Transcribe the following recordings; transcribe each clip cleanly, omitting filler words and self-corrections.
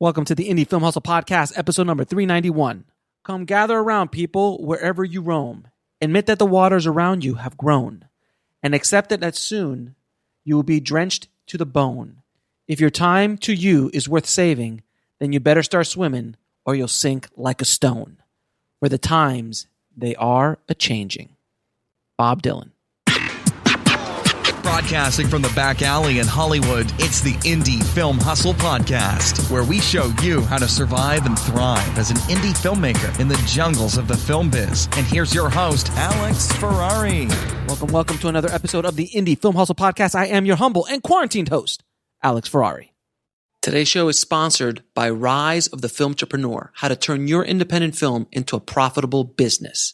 Welcome to the Indie Film Hustle Podcast, episode number 391. Come gather around, people, wherever you roam. Admit that the waters around you have grown, and accept that soon you will be drenched to the bone. If your time to you is worth saving, then you better start swimming, or you'll sink like a stone. For the times, they are a-changing. Bob Dylan. Broadcasting from the back alley in Hollywood, it's the Indie Film Hustle Podcast, where we show you how to survive and thrive as an indie filmmaker in the jungles of the film biz. And here's your host, Alex Ferrari. Welcome to another episode of the Indie Film Hustle Podcast. I am your humble and quarantined host, Alex Ferrari. Today's show is sponsored by Rise of the Filmtrepreneur, how to turn your independent film into a profitable business.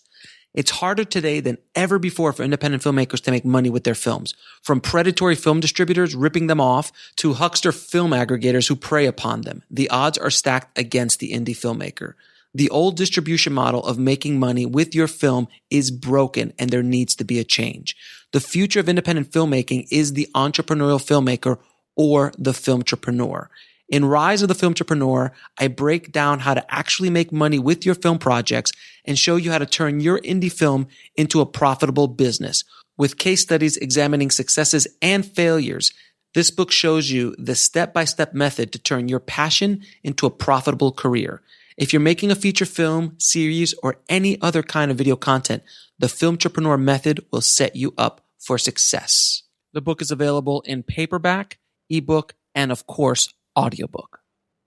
It's harder today than ever before for independent filmmakers to make money with their films. From predatory film distributors ripping them off to huckster film aggregators who prey upon them, the odds are stacked against the indie filmmaker. The old distribution model of making money with your film is broken, and there needs to be a change. The future of independent filmmaking is the entrepreneurial filmmaker or the filmtrepreneur. In Rise of the Filmtrepreneur, I break down how to actually make money with your film projects and show you how to turn your indie film into a profitable business. With case studies examining successes and failures, this book shows you the step-by-step method to turn your passion into a profitable career. If you're making a feature film, series, or any other kind of video content, the Filmtrepreneur method will set you up for success. The book is available in paperback, ebook, and of course, audiobook.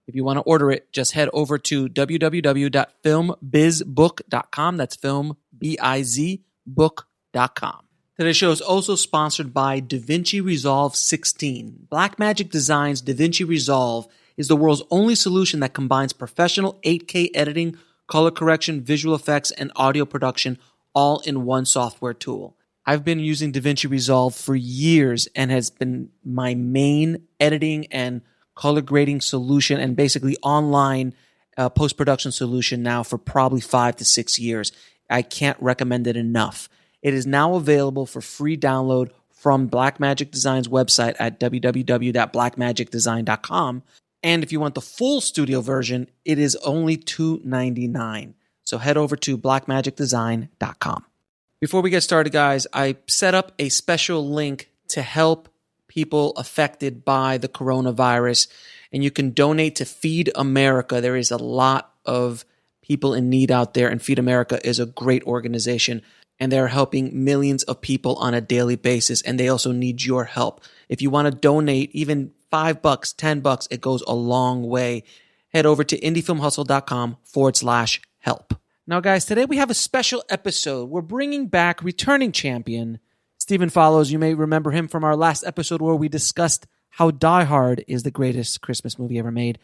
If you want to order it, just head over to www.filmbizbook.com. That's filmbizbook.com. Today's show is also sponsored by DaVinci Resolve 16. Blackmagic Design's DaVinci Resolve is the world's only solution that combines professional 8K editing, color correction, visual effects, and audio production all in one software tool. I've been using DaVinci Resolve for years and has been my main editing and color grading solution and basically online post-production solution now for probably 5 to 6 years. I can't recommend it enough. It is now available for free download from Blackmagic Design's website at www.blackmagicdesign.com. And if you want the full studio version, it is only $299. So head over to blackmagicdesign.com. Before we get started, guys, I set up a special link to help people affected by the coronavirus, and you can donate to Feed America. There is a lot of people in need out there, and Feed America is a great organization, and they're helping millions of people on a daily basis, and they also need your help. If you want to donate even $5, $10, it goes a long way. Head over to indiefilmhustle.com/help. Now, guys, today we have a special episode. We're bringing back returning champion Stephen Follows. You may remember him from our last episode where we discussed how Die Hard is the greatest Christmas movie ever made.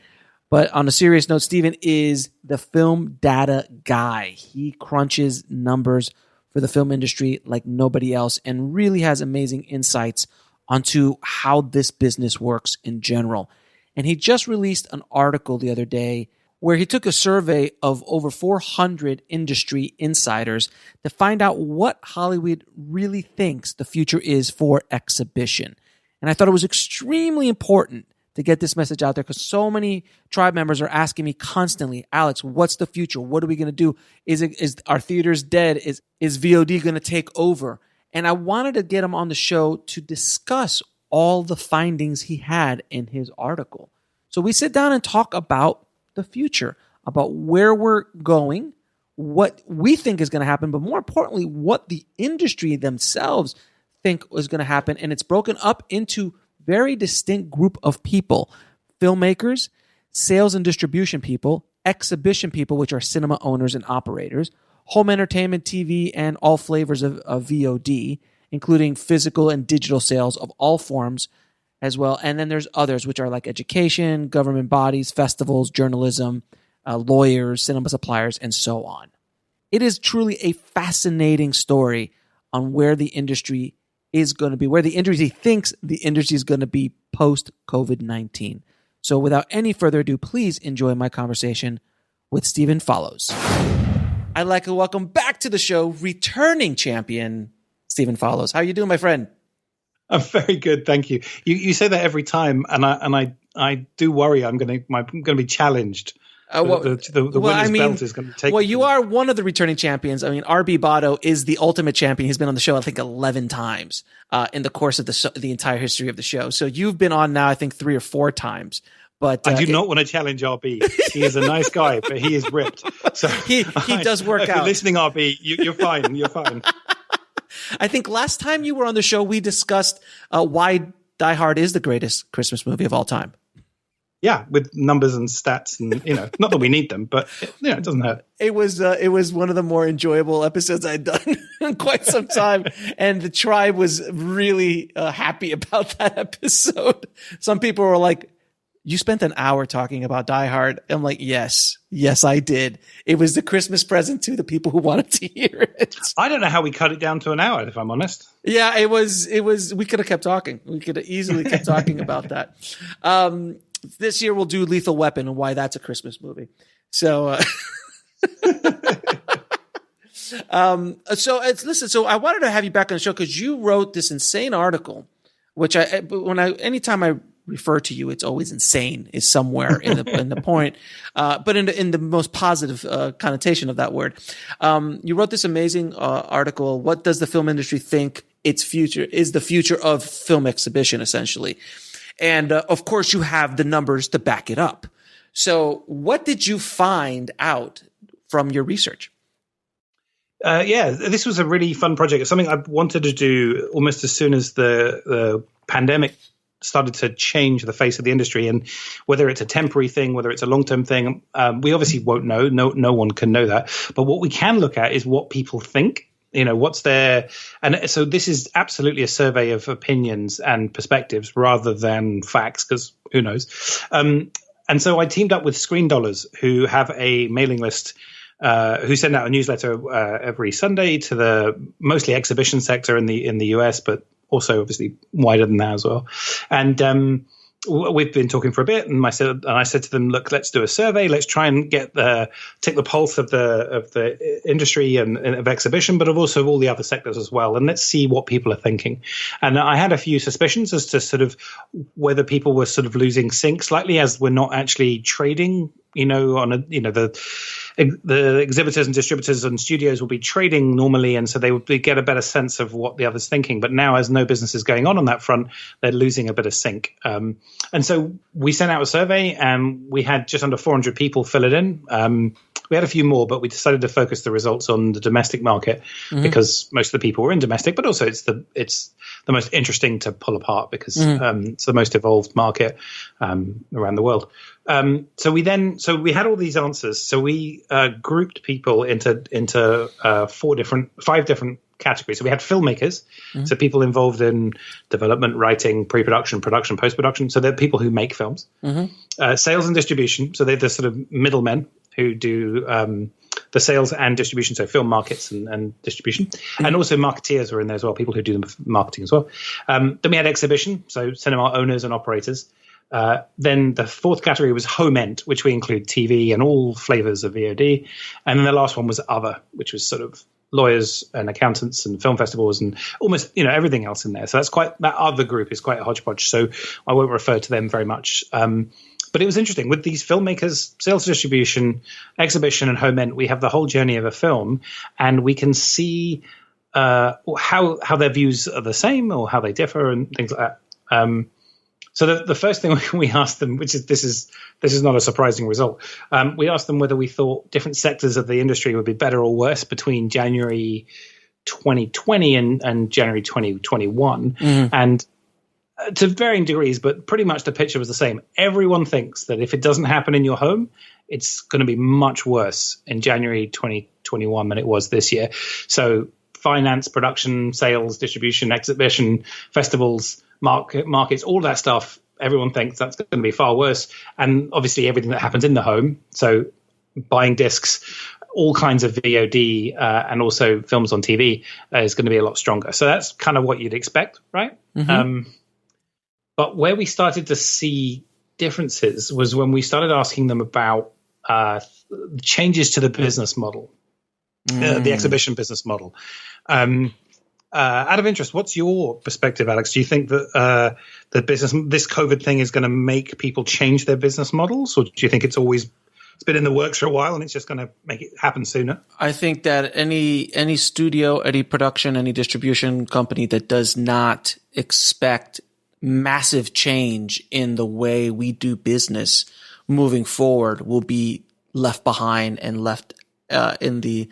But on a serious note, Stephen is the film data guy. He crunches numbers for the film industry like nobody else and really has amazing insights onto how this business works in general. And he just released an article the other day where he took a survey of over 400 industry insiders to find out what Hollywood really thinks the future is for exhibition. And I thought it was extremely important to get this message out there because so many tribe members are asking me constantly, Alex, what's the future? What are we going to do? Is our theaters dead? Is VOD going to take over? And I wanted to get him on the show to discuss all the findings he had in his article. So we sit down and talk about the future, about where we're going, what we think is going to happen, but more importantly, what the industry themselves think is going to happen. And it's broken up into very distinct group of people: filmmakers, sales and distribution people, exhibition people, which are cinema owners and operators, home entertainment, TV, and all flavors of VOD, including physical and digital sales of all forms as well. And then there's others, which are like education, government bodies, festivals, journalism, lawyers, cinema suppliers, and so on. It is truly a fascinating story on where the industry is going to be, where the industry thinks the industry is going to be post-COVID-19. So without any further ado, please enjoy my conversation with Stephen Follows. I'd like to welcome back to the show returning champion Stephen Follows. How are you doing, my friend? I'm very good, thank you. You say that every time, and I I do worry I'm going to be challenged. The winner's belt is going to take. Well, you are one of the returning champions. I mean, RB Botto is the ultimate champion. He's been on the show, I think, 11 times in the course of the entire history of the show. So you've been on now, I think, 3 or 4 times. But I do not want to challenge RB. He is a nice guy, but he is ripped. So he does work if out. You're listening, RB, you're fine. You're fine. I think last time you were on the show, we discussed why Die Hard is the greatest Christmas movie of all time. Yeah, with numbers and stats, and not that we need them, but it doesn't hurt. It was one of the more enjoyable episodes I'd done in quite some time, and the tribe was really happy about that episode. Some people were like, "You spent an hour talking about Die Hard." I'm like, yes, I did. It was the Christmas present to the people who wanted to hear it. I don't know how we cut it down to an hour, if I'm honest. Yeah, it was. We could have kept talking. We could have easily kept talking about that. This year we'll do Lethal Weapon and why that's a Christmas movie. So, So I wanted to have you back on the show because you wrote this insane article, which anytime I refer to you, it's always insane is somewhere in the point, but in the most positive connotation of that word. You wrote this amazing article. What does the film industry think its future is? The future of film exhibition, essentially. And of course, you have the numbers to back it up. So what did you find out from your research? This was a really fun project. It's something I wanted to do almost as soon as the pandemic started to change the face of the industry. And whether it's a temporary thing, whether it's a long-term thing, we obviously won't know. No one can know that. But what we can look at is what people think. What's there. And so this is absolutely a survey of opinions and perspectives rather than facts, because who knows? And so I teamed up with Screendollars, who have a mailing list, who send out a newsletter every Sunday to the mostly exhibition sector in the US, but also obviously wider than that as well. And we've been talking for a bit, and I said to them, look, let's do a survey. Let's try and take the pulse of the industry and of exhibition, but of also all the other sectors as well. And let's see what people are thinking. And I had a few suspicions as to sort of whether people were sort of losing sync slightly, as we're not actually trading, the exhibitors and distributors and studios will be trading normally, and so they would get a better sense of what the other's thinking. But now, as no business is going on that front, they're losing a bit of sync. And so we sent out a survey, and we had just under 400 people fill it in. We had a few more, but we decided to focus the results on the domestic market because most of the people were in domestic, but also it's the most interesting to pull apart because it's the most evolved market around the world. So we had all these answers. So we grouped people into 5 different categories. So we had filmmakers, so people involved in development, writing, pre-production, production, post-production. So they're people who make films. Sales and distribution. So they're the sort of middlemen who do the sales and distribution, so film markets and distribution. And also marketeers were in there as well, people who do the marketing as well. Then we had exhibition, so cinema owners and operators. Then the 4th category was home end, which we include TV and all flavors of VOD. And then the last one was other, which was sort of lawyers and accountants and film festivals and almost everything else in there. So that other group is quite a hodgepodge. So I won't refer to them very much. But it was interesting with these filmmakers, sales, distribution, exhibition, and home end. We have the whole journey of a film, and we can see how their views are the same or how they differ and things like that. So the first thing we asked them, which is this is not a surprising result, we asked them whether we thought different sectors of the industry would be better or worse between January 2020 and January 2021, and to varying degrees, but pretty much the picture was the same. Everyone thinks that if it doesn't happen in your home, it's going to be much worse in January 2021 than it was this year. So finance, production, sales, distribution, exhibition, festivals, markets, all that stuff, everyone thinks that's going to be far worse. And obviously everything that happens in the home, so buying discs, all kinds of VOD and also films on TV is going to be a lot stronger. So that's kind of what you'd expect, right? But where we started to see differences was when we started asking them about changes to the business model, the exhibition business model. Out of interest, what's your perspective, Alex? Do you think that this COVID thing is going to make people change their business models, or do you think it's been in the works for a while and it's just going to make it happen sooner? I think that any studio, any production, any distribution company that does not expect massive change in the way we do business moving forward will be left behind and left in the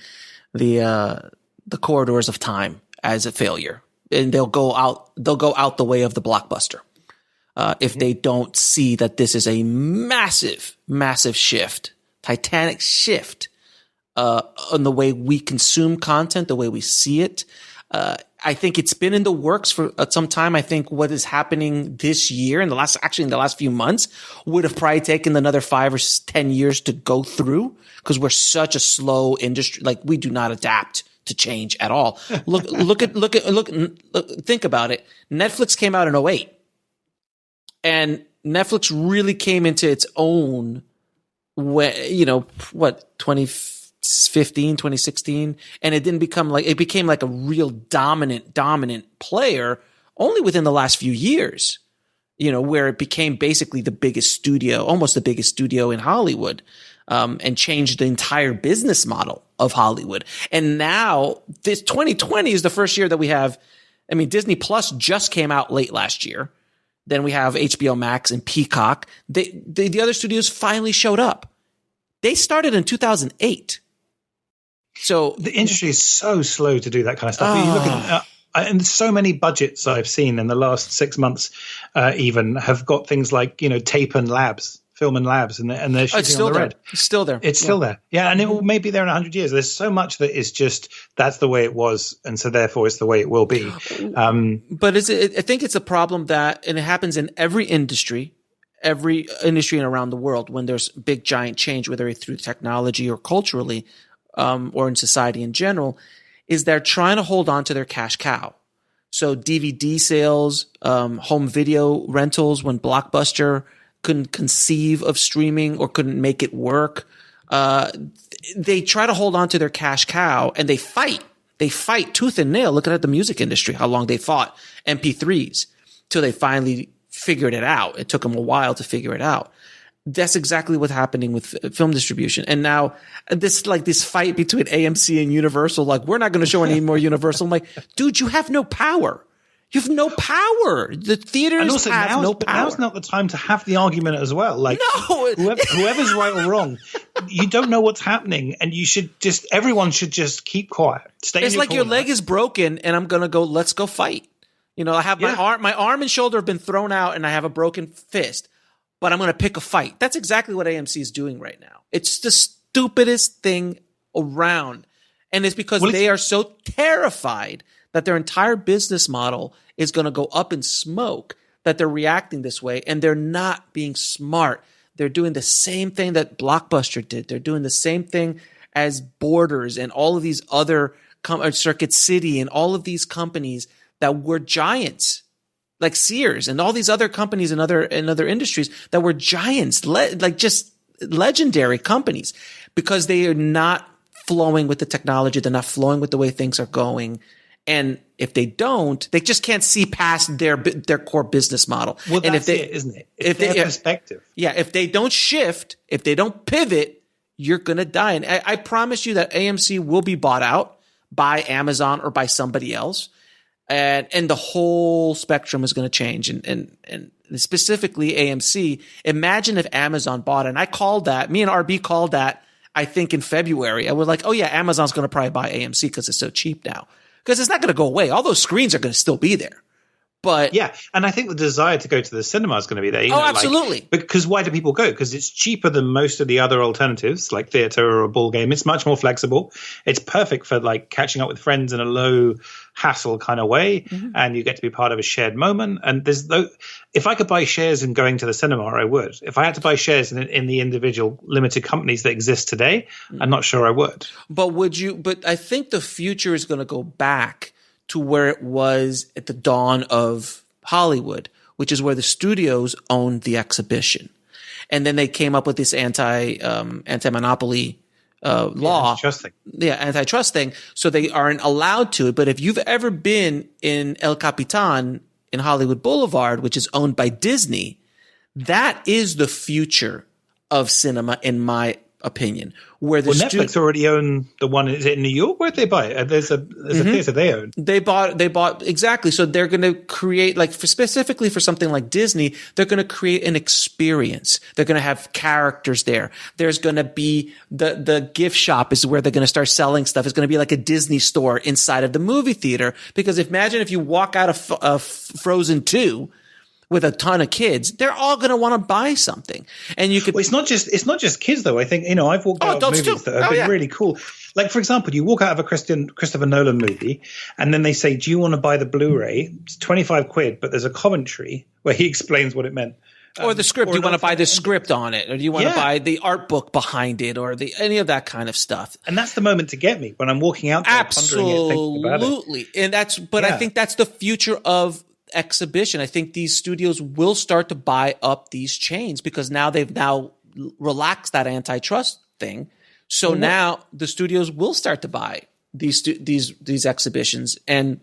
corridors of time as a failure, and they'll go out the way of the blockbuster if they don't see that this is a massive shift, titanic shift on the way we consume content, the way we see it. I think it's been in the works for some time. I think what is happening this year in the last few months would have probably taken another 5 or 10 years to go through, because we're such a slow industry. Like, we do not adapt to change at all. Look, think about it. Netflix came out in 2008, and Netflix really came into its own when, 2015, 2016, and it became like a real dominant player only within the last few years, where it became basically almost the biggest studio in Hollywood, and changed the entire business model of Hollywood. And now this 2020 is the first year that we have, Disney Plus just came out late last year. Then we have HBO Max and Peacock. The other studios finally showed up. They started in 2008. So the industry is so slow to do that kind of stuff. You look at, and so many budgets I've seen in the last 6 months, even have got things like, tape and labs, film and labs, and they're shooting on the red. It's still there. It's still there. Yeah, and it will maybe there in 100 years. There's so much that is just, that's the way it was, and so therefore it's the way it will be. But I think it's a problem and it happens in every industry around the world when there's big giant change, whether it's through technology or culturally, or in society in general, is they're trying to hold on to their cash cow. So DVD sales, home video rentals, when Blockbuster couldn't conceive of streaming or couldn't make it work, they try to hold on to their cash cow, and they fight. They fight tooth and nail. Looking at the music industry, how long they fought MP3s till they finally figured it out. It took them a while to figure it out. That's exactly what's happening with film distribution. And now this fight between AMC and Universal, we're not going to show any more Universal. I'm like, dude, you have no power. You have no power. The theaters have no power. Now's not the time to have the argument as well. No. Whoever's right or wrong, you don't know what's happening, and everyone should just keep quiet. It's like your leg is broken, and I'm going to go, let's go fight. I have my arm and shoulder have been thrown out, and I have a broken fist, but I'm going to pick a fight. That's exactly what AMC is doing right now. It's the stupidest thing around. And it's because they are so terrified that their entire business model is going to go up in smoke that they're reacting this way, and they're not being smart. They're doing the same thing that Blockbuster did. They're doing the same thing as Borders and all of these other Circuit City and all of these companies that were giants, like Sears and all these other companies in other industries that were giants, just legendary companies, because they are not flowing with the technology. They're not flowing with the way things are going. And if they don't, they just can't see past their core business model. Well, and that's it, isn't it? It's their perspective. Yeah, if they don't shift, if they don't pivot, you're going to die. And I promise you that AMC will be bought out by Amazon or by somebody else. And the whole spectrum is going to change. And specifically AMC, imagine if Amazon bought it. And I called that, me and RB called that, I think in February. I was like, oh yeah, Amazon's going to probably buy AMC because it's so cheap now. Because it's not going to go away. All those screens are going to still be there. But yeah, and I think the desire to go to the cinema is going to be there. Absolutely. Because why do people go? Because it's cheaper than most of the other alternatives, like theater or a ball game. It's much more flexible. It's perfect for catching up with friends in a low hassle kind of way, and you get to be part of a shared moment. And if I could buy shares in going to the cinema, I would. If I had to buy shares in the individual limited companies that exist today, I'm not sure I would. But would you? But I think the future is going to go back to where it was at the dawn of Hollywood, which is where the studios owned the exhibition. And then they came up with this anti-monopoly law. Antitrust thing. Yeah, antitrust thing. So they aren't allowed to. But if you've ever been in El Capitan in Hollywood Boulevard, which is owned by Disney, that is the future of cinema, in my opinion. Where the Netflix already own the one. Is it in New York? Where'd they buy it? There's a theater they own. They bought exactly. So they're going to create, like, specifically for something like Disney, they're going to create an experience. They're going to have characters there. There's going to be the gift shop is where they're going to start selling stuff. It's going to be like a Disney store inside of the movie theater. Because imagine if you walk out of Frozen 2 with a ton of kids, they're all going to want to buy something. And you could. Well, it's not just kids though. I think, I've walked out of movies that have been really cool. Like, for example, you walk out of a Christopher Nolan movie, and then they say, "Do you want to buy the Blu-ray? It's £25, but there's a commentary where he explains what it meant." Or the script. Do you want to buy the script on it, or do you want to buy the art book behind it, or any of that kind of stuff? And that's the moment to get me when I'm walking out there pondering it, thinking about it. Absolutely, and I think that's the future of exhibition. I think these studios will start to buy up these chains because now they've relaxed that antitrust thing. So now the studios will start to buy these exhibitions, and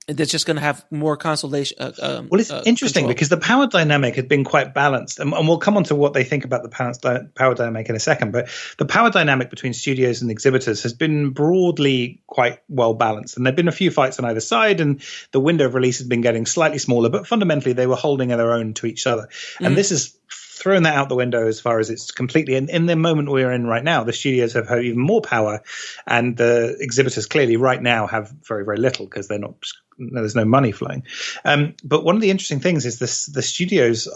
they're just going to have more consolation. Well, it's interesting because the power dynamic had been quite balanced, and we'll come on to what they think about the power dynamic in a second. But the power dynamic between studios and exhibitors has been broadly quite well balanced, and there've been a few fights on either side, and the window of release has been getting slightly smaller, but fundamentally they were holding their own to each other. And this is thrown that out the window as far as it's completely in the moment we're in right now. The studios have even more power, and the exhibitors clearly right now have very, very little because there's no money flowing. But one of the interesting things is the studios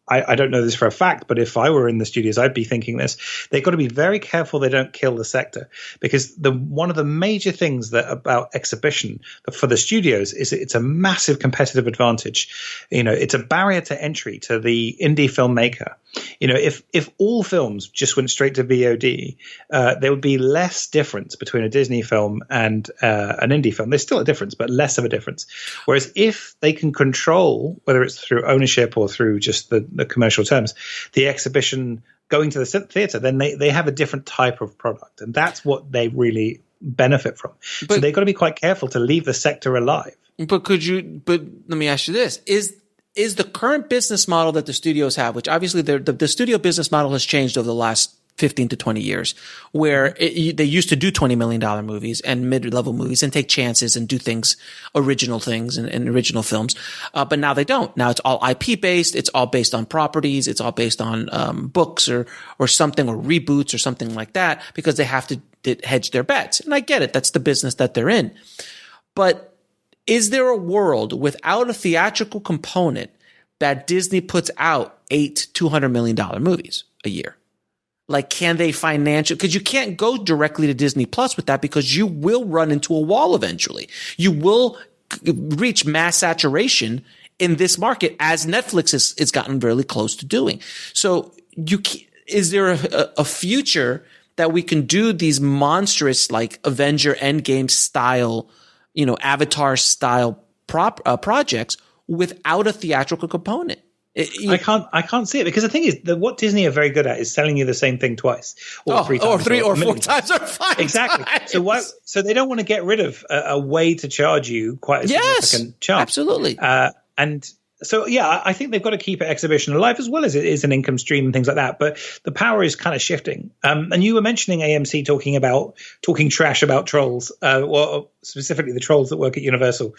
I don't know this for a fact, but if I were in the studios, I'd be thinking this. They've got to be very careful they don't kill the sector, because one of the major things about exhibition for the studios is it's a massive competitive advantage. It's a barrier to entry to the indie filmmaker. If all films just went straight to VOD, there would be less difference between a Disney film and an indie film. There's still a difference, but less of a difference. Whereas if they can control, whether it's through ownership or through just the commercial terms, the exhibition going to the theater, then they have a different type of product, and that's what they really benefit from. So they've got to be quite careful to leave the sector alive. But let me ask you this: is the current business model that the studios have, which obviously the studio business model has changed over the last 15 to 20 years, where they used to do $20 million movies and mid-level movies and take chances and do original things and original films. But now they don't. Now it's all IP based. It's all based on properties. It's all based on books or something, or reboots or something like that, because they have to hedge their bets. And I get it. That's the business that they're in. But is there a world without a theatrical component that Disney puts out 8 $200 million movies a year? Like, can they because you can't go directly to Disney Plus with that, because you will run into a wall eventually. You will reach mass saturation in this market, as Netflix has gotten really close to doing. So is there a future that we can do these monstrous, like Avenger Endgame style, Avatar style projects without a theatrical component? I can't see it, because the thing is that what Disney are very good at is selling you the same thing twice, or 3 times, or 3 or 4 times, or 5 exactly. times. So they don't want to get rid of a way to charge you quite a significant charge. Absolutely. And so, yeah, I think they've got to keep exhibition alive, as well as it is an income stream and things like that. But the power is kind of shifting. And you were mentioning AMC talking trash about trolls, well, specifically the trolls that work at Universal.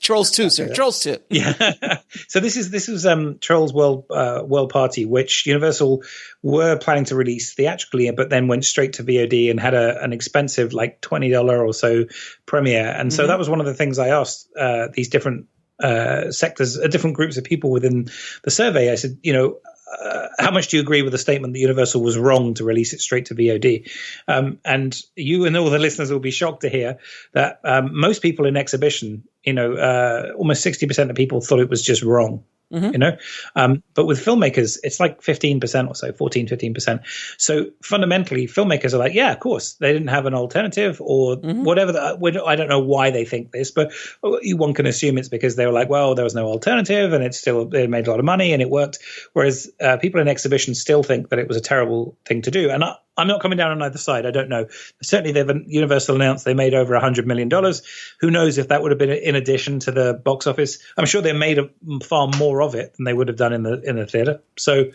Trolls 2, sir. Trolls 2. Yeah. So this is Trolls World Party, which Universal were planning to release theatrically, but then went straight to VOD and had an expensive, like $20 or so premiere. And so that was one of the things I asked these different sectors, different groups of people within the survey. I said, how much do you agree with the statement that Universal was wrong to release it straight to VOD? And you and all the listeners will be shocked to hear that most people in exhibition, almost 60% of people thought it was just wrong. But with filmmakers, it's like 15% or so, 15%. So fundamentally, filmmakers are like, yeah, of course, they didn't have an alternative or whatever. I don't know why they think this, but one can assume it's because they were like, well, there was no alternative, and they made a lot of money and it worked. Whereas people in exhibition still think that it was a terrible thing to do. And I'm not coming down on either side. I don't know. Certainly, Universal announced they made over $100 million. Who knows if that would have been in addition to the box office? I'm sure they made far more of it than they would have done in the theater. So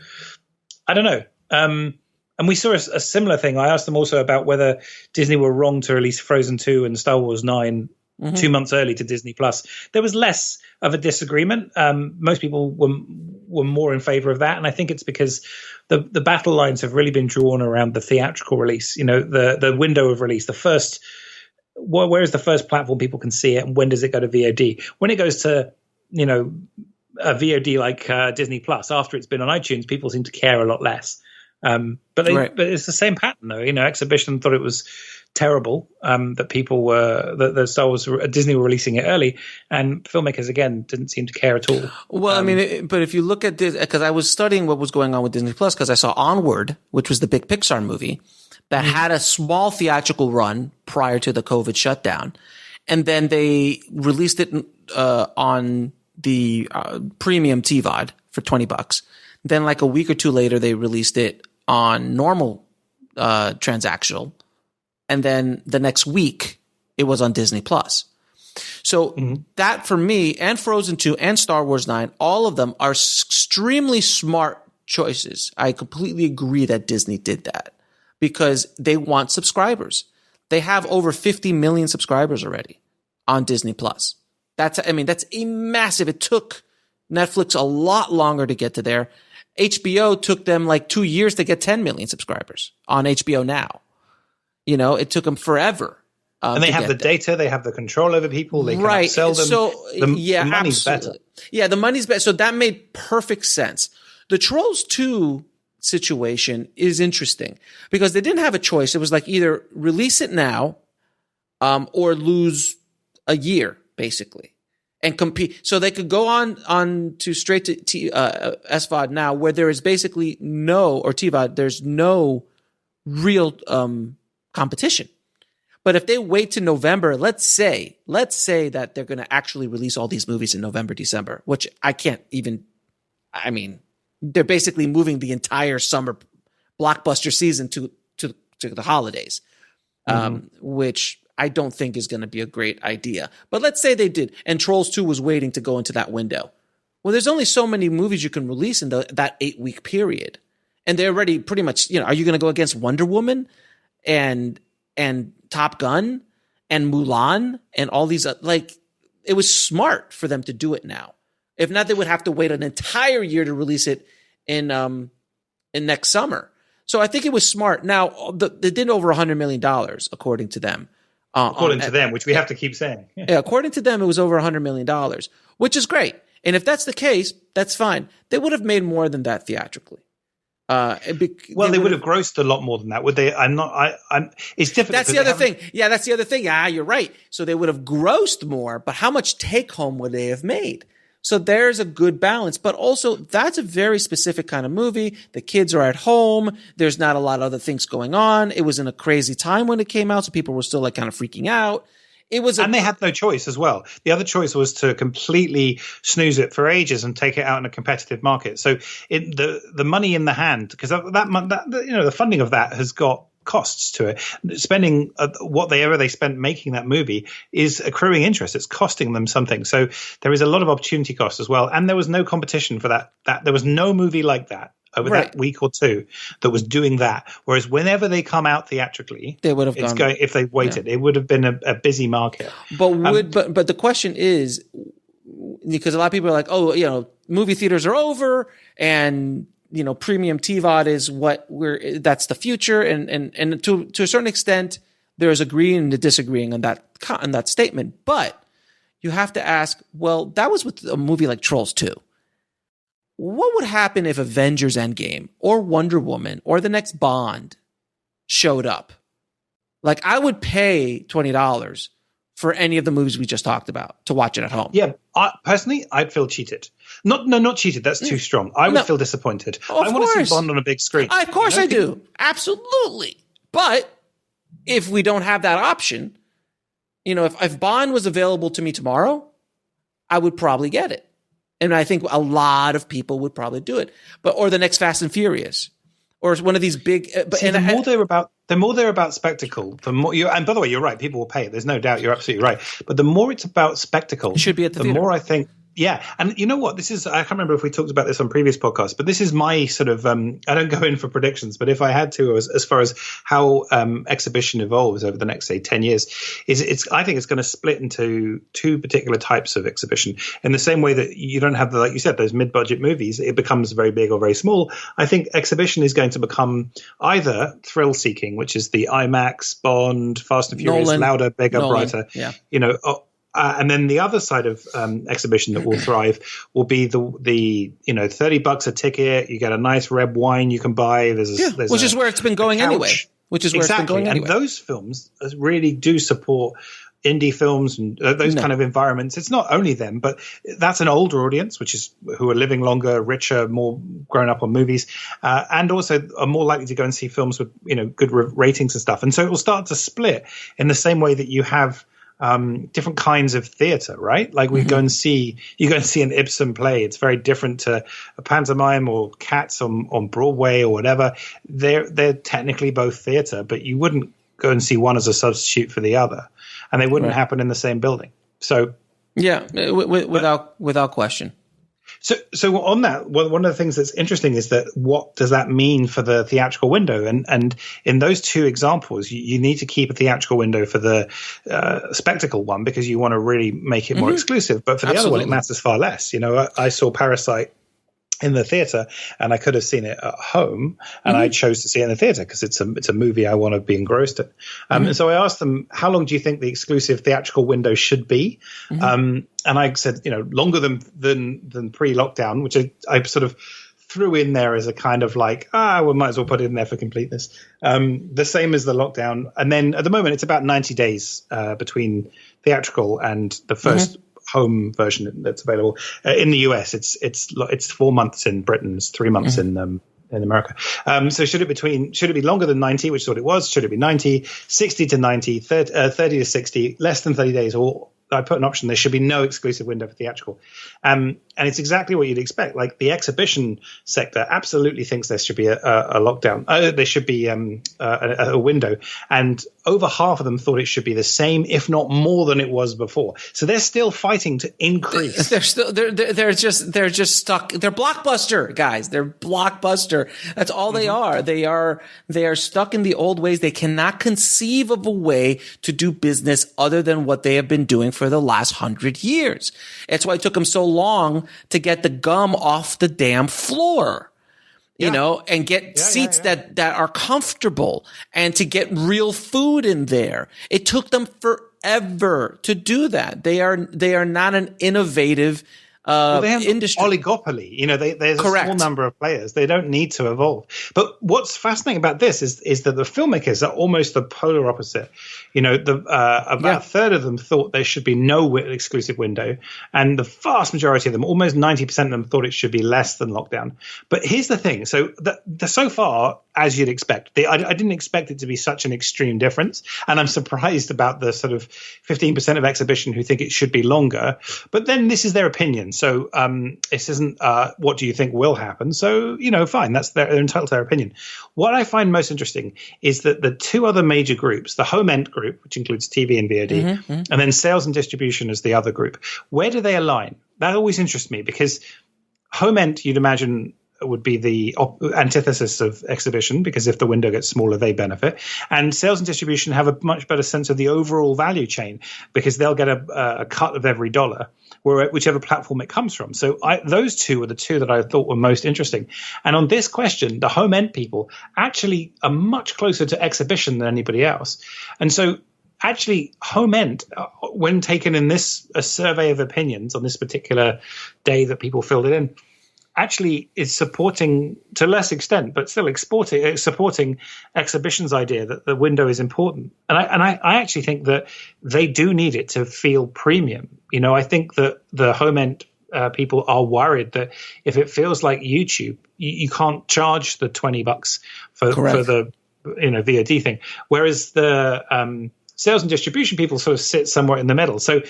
I don't know. And we saw a similar thing. I asked them also about whether Disney were wrong to release Frozen 2 and Star Wars 9 2 months early to Disney Plus. There was less of a disagreement. Most people were more in favor of that, and I think it's because the battle lines have really been drawn around the theatrical release. You know, the window of release, the first. Where is the first platform people can see it, and when does it go to VOD? When it goes to, you know, a VOD like Disney Plus after it's been on iTunes, people seem to care a lot less. But it's the same pattern, though. You know, Exhibition thought it was terrible that people were that Star Wars Disney were releasing it early, and filmmakers again didn't seem to care at all. Well, I mean, but if you look at this, because I was studying what was going on with Disney Plus, because I saw Onward, which was the big Pixar movie that had a small theatrical run prior to the COVID shutdown, and then they released it on the premium TVOD for $20. Then, like a week or two later, they released it on normal transactional. And then the next week, it was on Disney Plus. So that for me, and Frozen 2 and Star Wars 9, all of them are extremely smart choices. I completely agree that Disney did that because they want subscribers. They have over 50 million subscribers already on Disney Plus. That's a massive. It took Netflix a lot longer to get to there. HBO took them like 2 years to get 10 million subscribers on HBO Now. You know, it took them forever. And they have the data, they have the control over people, they can sell them. So, the money's absolutely. better. Yeah, the money's better. So that made perfect sense. The Trolls 2 situation is interesting because they didn't have a choice. It was like either release it now or lose a year, basically, and compete. So they could go on to straight to SVOD now, where there is basically or TVOD, there's no real competition. But if they wait to November, let's say that they're going to actually release all these movies in November, December, which I can't even, I mean, they're basically moving the entire summer blockbuster season to the holidays, which I don't think is going to be a great idea. But let's say they did, and Trolls 2 was waiting to go into that window. Well, there's only so many movies you can release in that 8-week period. And they're already pretty much, you know, are you going to go against Wonder Woman and Top Gun and Mulan and all these, it was smart for them to do it now. If not, they would have to wait an entire year to release it in next summer. So I think it was smart. Now, they did over $100 million, according to them. According to them, which we have to keep saying. Yeah, according to them, it was over $100 million, which is great. And if that's the case, that's fine. They would have made more than that theatrically. They would have grossed a lot more than that, would they? It's difficult. That's the other thing. Yeah, that's the other thing. Yeah, you're right. So they would have grossed more, but how much take home would they have made? So there's a good balance, but also that's a very specific kind of movie. The kids are at home. There's not a lot of other things going on. It was in a crazy time when it came out, so people were still like kind of freaking out. And they had no choice as well. The other choice was to completely snooze it for ages and take it out in a competitive market. So the money in the hand, because the funding of that has got costs to it. Spending whatever they spent making that movie is accruing interest. It's costing them something. So there is a lot of opportunity cost as well. And there was no competition for that. There was no movie like that over that week or two that was doing that. Whereas whenever they come out theatrically, they would have if they waited, it would have been a busy market. But the question is, because a lot of people are like, oh, you know, movie theaters are over and, you know, premium TVOD is that's the future. And to a certain extent, there's agreeing and disagreeing on that statement. But you have to ask, well, that was with a movie like Trolls 2. What would happen if Avengers Endgame or Wonder Woman or the next Bond showed up? Like, I would pay $20 for any of the movies we just talked about to watch it at home. Yeah, personally, I'd feel cheated. Not cheated. That's too strong. I would feel disappointed. I want to see Bond on a big screen. Of course I do. Absolutely. But if we don't have that option, you know, if Bond was available to me tomorrow, I would probably get it. And I think a lot of people would probably do it. Or the next Fast and Furious, or one of these big. The more they're about spectacle, the more you. And by the way, you're right. People will pay it. There's no doubt. You're absolutely right. But the more it's about spectacle, it should be at the theater. more I think. Yeah, and you know what? This is, I can't remember if we talked about this on previous podcasts, but this is my sort of, I don't go in for predictions, but if I had to, as far as how exhibition evolves over the next, say, 10 years, I think it's going to split into two particular types of exhibition. In the same way that you don't have, like you said, those mid-budget movies, it becomes very big or very small. I think exhibition is going to become either thrill-seeking, which is the IMAX, Bond, Fast and Furious, louder, bigger, brighter, and then the other side of exhibition that will thrive will be the $30 a ticket. You get a nice red wine you can buy. Which is where it's been going anyway. And those films really do support indie films and those kind of environments. It's not only them, but that's an older audience, who are living longer, richer, more grown up on movies, and also are more likely to go and see films with good ratings and stuff. And so it will start to split in the same way that you have different kinds of theater, right? Like you go and see an Ibsen play. It's very different to a pantomime or Cats on Broadway or whatever. They're technically both theater, but you wouldn't go and see one as a substitute for the other, and they wouldn't happen in the same building. So yeah, without question. So on that, one of the things that's interesting is that what does that mean for the theatrical window? And in those two examples, you need to keep a theatrical window for the spectacle one because you want to really make it more exclusive. But for the other one, it matters far less. I saw Parasite in the theater, and I could have seen it at home, and I chose to see it in the theater because it's a movie I want to be engrossed in. And so I asked them, how long do you think the exclusive theatrical window should be? And I said, longer than pre-lockdown, which I sort of threw in there as a kind of like, we might as well put it in there for completeness. The same as the lockdown. And then at the moment, it's about 90 days between theatrical and the first home version that's available. In the US, it's 4 months in Britain, it's 3 months in America. So should it be longer than 90, which is what it was? Should it be 90, 60 to 90, 30 to 60, less than 30 days, or I put an option, there should be no exclusive window for theatrical. And it's exactly what you'd expect. Like the exhibition sector absolutely thinks there should be a lockdown. There should be a window. And over half of them thought it should be the same, if not more than it was before. So they're still fighting to increase. They're just stuck. They're Blockbuster guys. They're Blockbuster. That's all they are. They are stuck in the old ways. They cannot conceive of a way to do business other than what they have been doing for the last 100 years. That's why it took them so long to get the gum off the damn floor, and get seats that are comfortable and to get real food in there. It took them forever to do that. They are not an innovative they have industry. Oligopoly. There's a small number of players. They don't need to evolve. But what's fascinating about this is that the filmmakers are almost the polar opposite. About a third of them thought there should be no exclusive window, and the vast majority of them, almost 90% of them, thought it should be less than lockdown. But here's the thing: so so far, as you'd expect, I didn't expect it to be such an extreme difference, and I'm surprised about the sort of 15% of exhibition who think it should be longer. But then this is their opinion. So this isn't what do you think will happen? So, fine, they're entitled to their opinion. What I find most interesting is that the two other major groups, the home end group, which includes TV and VOD, and then sales and distribution as the other group, where do they align? That always interests me because home end, you'd imagine, would be the antithesis of exhibition, because if the window gets smaller, they benefit. And sales and distribution have a much better sense of the overall value chain because they'll get a cut of every dollar, whichever platform it comes from. So those two were the two that I thought were most interesting. And on this question, the home end people actually are much closer to exhibition than anybody else. And so actually, home end, when taken in a survey of opinions on this particular day that people filled it in, actually is supporting, to less extent, but still supporting exhibition's idea that the window is important. And I actually think that they do need it to feel premium. I think that the home end people are worried that if it feels like YouTube, you can't charge the $20 for the VOD thing. Whereas the sales and distribution people sort of sit somewhere in the middle. So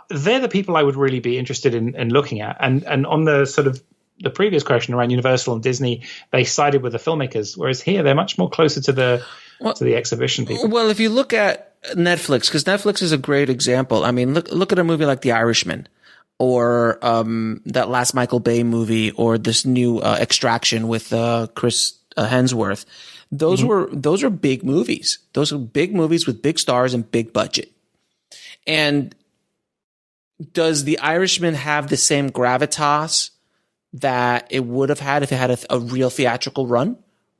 they're the people I would really be interested in looking at. And on the sort of the previous question around Universal and Disney, they sided with the filmmakers, whereas here they're much more closer to the exhibition people. Well, if you look at Netflix, because Netflix is a great example. I mean, look at a movie like The Irishman, or that last Michael Bay movie, or this new Extraction with Chris Hemsworth. Those are big movies. Those are big movies with big stars and big budget. And does The Irishman have the same gravitas that it would have had if it had a real theatrical run,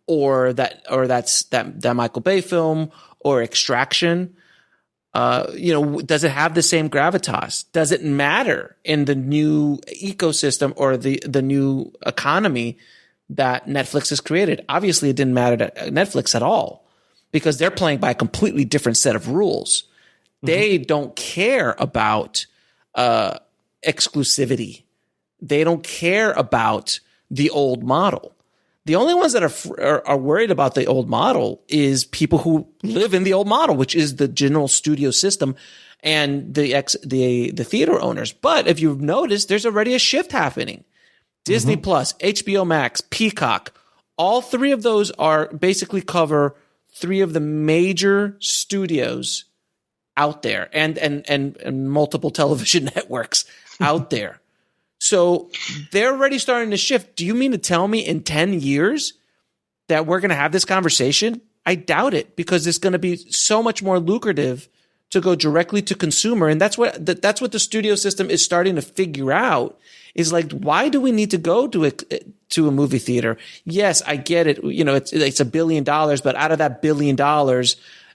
or that's that Michael Bay film or Extraction? Does it have the same gravitas? Does it matter in the new ecosystem or the new economy that Netflix has created? Obviously, it didn't matter to Netflix at all, because they're playing by a completely different set of rules. They don't care about exclusivity. They don't care about the old model. The only ones that are worried about the old model is people who live in the old model, which is the general studio system and the theater owners. But if you've noticed, there's already a shift happening. Disney Plus, HBO Max, Peacock, all three of those are basically cover three of the major studios out there, and multiple television networks out there. So they're already starting to shift. Do you mean to tell me in 10 years that we're going to have this conversation? I doubt it, because it's going to be so much more lucrative to go directly to consumer. And that's what the studio system is starting to figure out, is like, why do we need to go to a movie theater? Yes, I get it. It's $1 billion, but out of that $1 billion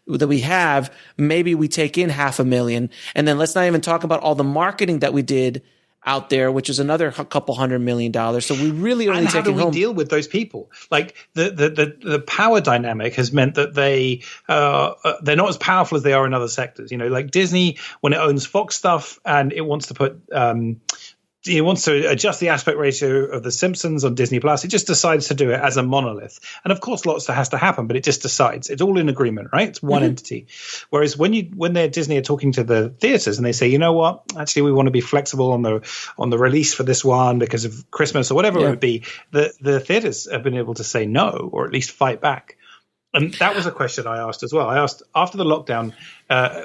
that we have, maybe we take in $500,000. And then let's not even talk about all the marketing that we did out there, which is another couple $100 million. So we really only take it home. And how do we deal with those people? Like the power dynamic has meant that they're not as powerful as they are in other sectors. Like Disney, when it owns Fox stuff and it wants to put he wants to adjust the aspect ratio of The Simpsons on Disney Plus. It just decides to do it as a monolith. And of course, lots has to happen, but it just decides. It's all in agreement, right? It's one entity. Whereas when they're Disney are talking to the theaters and they say, you know what, actually, we want to be flexible on the release for this one because of Christmas or whatever it would be, the theaters have been able to say no, or at least fight back. And that was a question I asked as well. I asked, after the lockdown,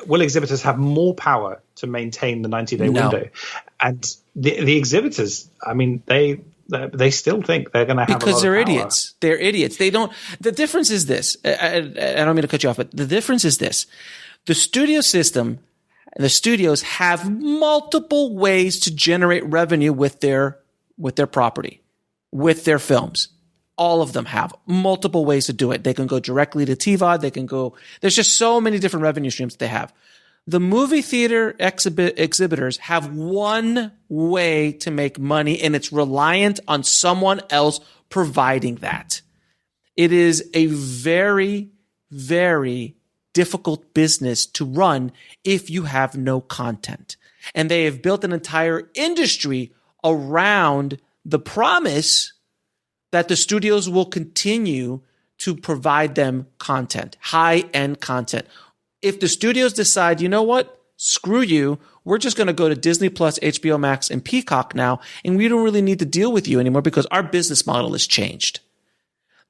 will exhibitors have more power to maintain the 90-day window? And the exhibitors, I mean, they still think they're going to have because a lot of power. Idiots. They're idiots. They don't. The difference is this. I don't mean to cut you off, but the difference is this: the studio system, the studios have multiple ways to generate revenue with their property, with their films. All of them have multiple ways to do it. They can go directly to TVOD. They can go. There's just so many different revenue streams that they have. The movie theater exhibitors have one way to make money, and it's reliant on someone else providing that. It is a very, very difficult business to run if you have no content. And they have built an entire industry around the promise that the studios will continue to provide them content, high-end content. If the studios decide, you know what, screw you, we're just going to go to Disney Plus, HBO Max, and Peacock now, and we don't really need to deal with you anymore because our business model has changed.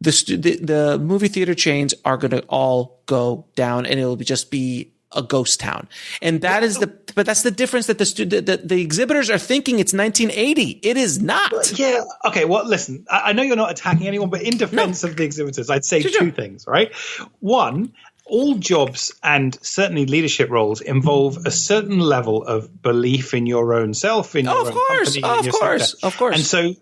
The movie theater chains are going to all go down, and it'll just be a ghost town. And that is but that's the difference, that the exhibitors are thinking it's 1980. It is not. Yeah. Okay. Well, listen, I know you're not attacking anyone, but in defense of the exhibitors, I'd say two things, right? One, all jobs and certainly leadership roles involve a certain level of belief in your own self, in your own company, in your sector. Of course. And so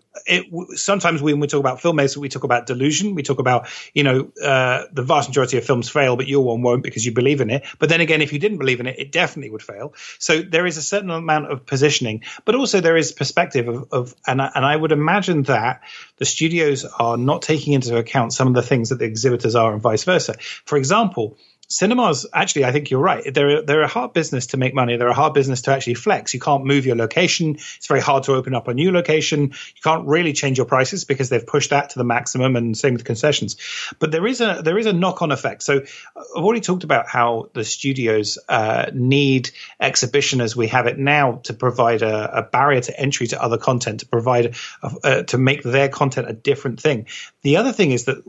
sometimes when we talk about filmmakers, we talk about delusion. We talk about, the vast majority of films fail, but your one won't because you believe in it. But then again, if you didn't believe in it, it definitely would fail. So there is a certain amount of positioning, but also there is perspective and I would imagine that the studios are not taking into account some of the things that the exhibitors are and vice versa. For example, cinemas, actually, I think you're right. They're a hard business to make money. They're a hard business to actually flex. You can't move your location. It's very hard to open up a new location. You can't really change your prices because they've pushed that to the maximum, and same with concessions. But there is a knock-on effect. So I've already talked about how the studios need exhibition as we have it now to provide a barrier to entry to other content, to provide to make their content a different thing. The other thing is that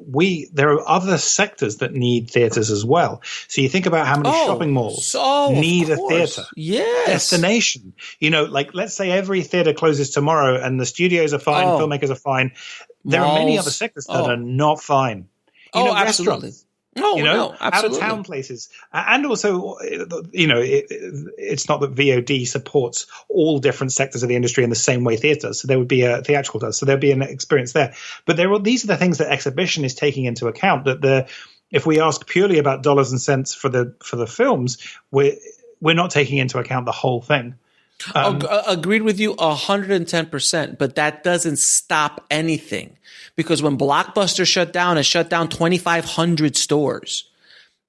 there are other sectors that need theaters as well. So you think about how many shopping malls need a theater. Yes. Destination. Like let's say every theater closes tomorrow and the studios are fine, filmmakers are fine. There are many other sectors that are not fine. Absolutely. Restaurants. Absolutely. Out of town places. And also, it's not that VOD supports all different sectors of the industry in the same way theater. So there would be a theatrical does. So there'd be an experience there. But these are the things that exhibition is taking into account, that if we ask purely about dollars and cents for the films, we're not taking into account the whole thing. Agreed with you 110%, but that doesn't stop anything, because when Blockbuster shut down, it shut down 2,500 stores.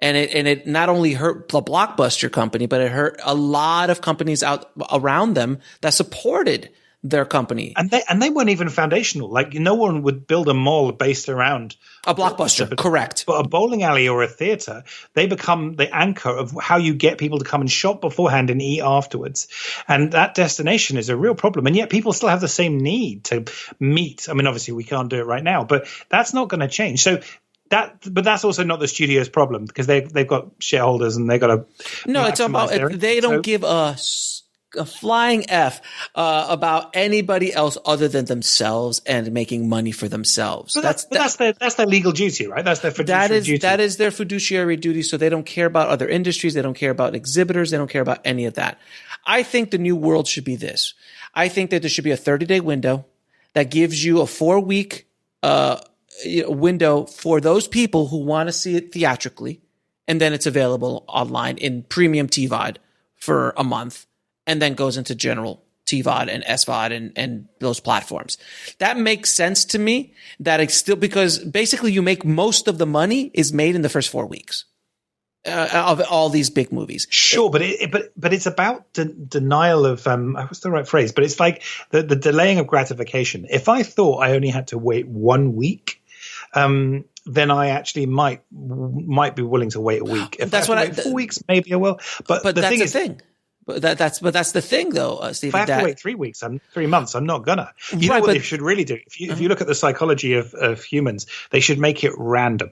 And it not only hurt the Blockbuster company, but it hurt a lot of companies out around them that supported their company. And they weren't even foundational. Like, no one would build a mall based around a Blockbuster, correct. But a bowling alley or a theater, they become the anchor of how you get people to come and shop beforehand and eat afterwards. And that destination is a real problem. And yet people still have the same need to meet. I mean, obviously we can't do it right now, but that's not going to change. So but that's also not the studio's problem, because they've got shareholders and they've got to. No, it's about they don't give us a flying F about anybody else other than themselves and making money for themselves. But that's their legal duty, right? That's their fiduciary duty. That is their fiduciary duty. So they don't care about other industries. They don't care about exhibitors. They don't care about any of that. I think the new world should be this. I think that there should be a 30-day window that gives you a 4-week window for those people who want to see it theatrically, and then it's available online in premium TVOD for a month, and then goes into general TVOD and SVOD and those platforms. That makes sense to me. That it's still, because basically you make most of the money is made in the first 4 weeks of all these big movies. Sure, but it's about denial of what's the right phrase? But it's like the delaying of gratification. If I thought I only had to wait 1 week, then I actually might be willing to wait a week. If that's I have to wait 4 weeks, maybe I will. But the that's thing the is, thing. But that's the thing, though, Steve. If I have to wait 3 weeks, 3 months, I'm not gonna. You know what they should really do? If you look at the psychology of humans, they should make it random.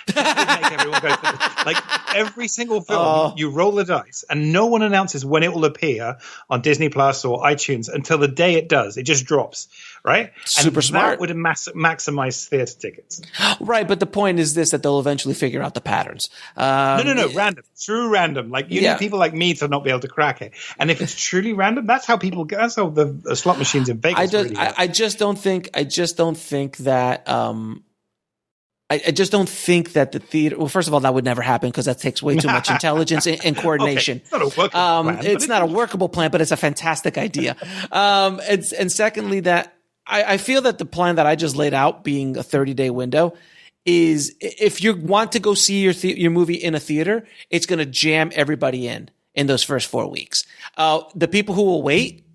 Make everyone go for this. Like every single film, you roll the dice, and no one announces when it will appear on Disney Plus or iTunes until the day it does. It just drops, right? Super smart. That would maximize theater tickets. Right, but the point is this: that they'll eventually figure out the patterns. No, random, true random. Like you need people like me to not be able to crack it. And if it's truly random, that's how people get. That's how the slot machines in Vegas. I just don't think that. I just don't think that the theater. Well, first of all, that would never happen because that takes way too much intelligence and coordination. Okay. It's not a workable plan. It's not a workable plan, but it's a fantastic idea. And secondly, that I feel that the plan that I just laid out, being a 30-day window, is if you want to go see your movie in a theater, it's going to jam everybody in those first 4 weeks. The people who will wait,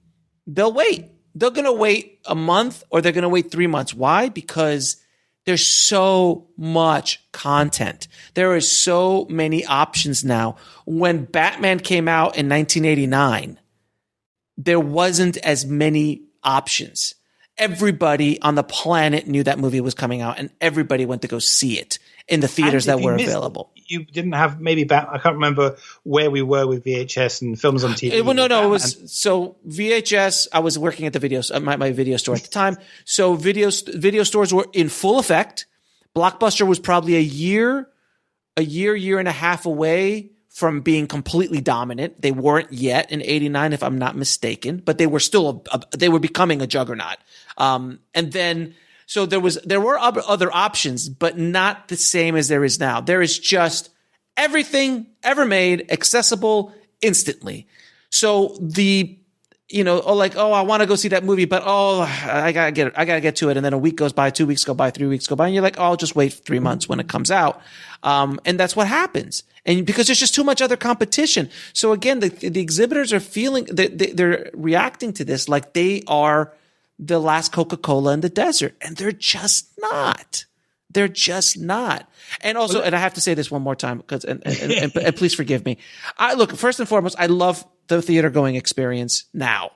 they'll wait. They're going to wait a month, or they're going to wait 3 months. Why? Because there's so much content. There are so many options now. When Batman came out in 1989, there wasn't as many options. Everybody on the planet knew that movie was coming out, and everybody went to go see it in the theaters that were available. You didn't have I can't remember where we were with VHS and films on TV. It was so VHS. I was working at the my video store at the time. So video stores were in full effect. Blockbuster was probably a year and a half away from being completely dominant. They weren't yet in '89, if I'm not mistaken, but they were still they were becoming a juggernaut. And then. So there were other options, but not the same as there is now. There is just everything ever made accessible instantly. So the I want to go see that movie, but I gotta get to it. And then a week goes by, 2 weeks go by, 3 weeks go by, and you're like, I'll just wait 3 months when it comes out. And that's what happens. And because there's just too much other competition. So again, the exhibitors are feeling they're reacting to this like they are the last Coca-Cola in the desert, and they're just not. They're just not. And also, and I have to say this one more time and please forgive me. Look, first and foremost, I love the theater going experience now.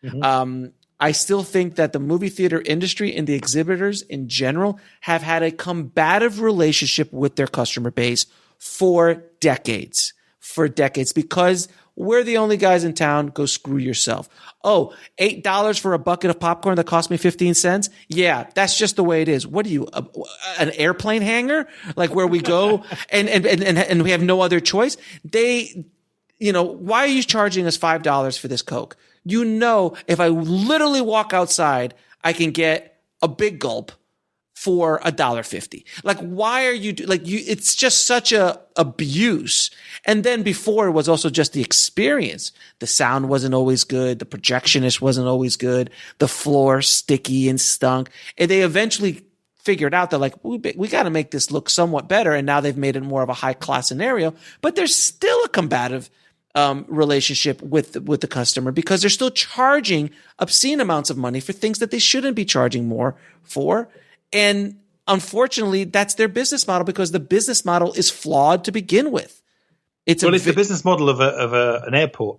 Mm-hmm. I still think that the movie theater industry and the exhibitors in general have had a combative relationship with their customer base for decades, because we're the only guys in town. Go screw yourself. Oh, $8 for a bucket of popcorn that cost me 15 cents. Yeah, that's just the way it is. What are you, an airplane hangar? Like where we go and we have no other choice. Why are you charging us $5 for this Coke? If I literally walk outside, I can get a big gulp for $1.50. Like, why are you it's just such a abuse. And then before, it was also just the experience. The sound wasn't always good. The projectionist wasn't always good. The floor sticky and stunk. And they eventually figured out that we got to make this look somewhat better. And now they've made it more of a high class scenario, but there's still a combative relationship with the customer, because they're still charging obscene amounts of money for things that they shouldn't be charging more for. And unfortunately, that's their business model, because the business model is flawed to begin with. It's the business model of an airport.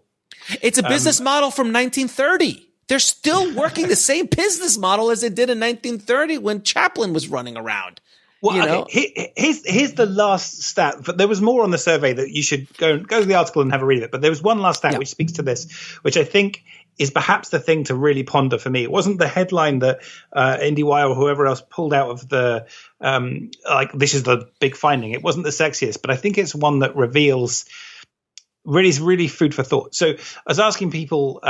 It's a business model from 1930. They're still working the same business model as they did in 1930 when Chaplin was running around. Well, okay. Here's the last stat. But there was more on the survey that you should go to the article and have a read of it. But there was one last stat which speaks to this, which I think is perhaps the thing to really ponder for me. It wasn't the headline that IndieWire or whoever else pulled out of the this is the big finding. It wasn't the sexiest, but I think it's one that reveals really food for thought. So I was asking people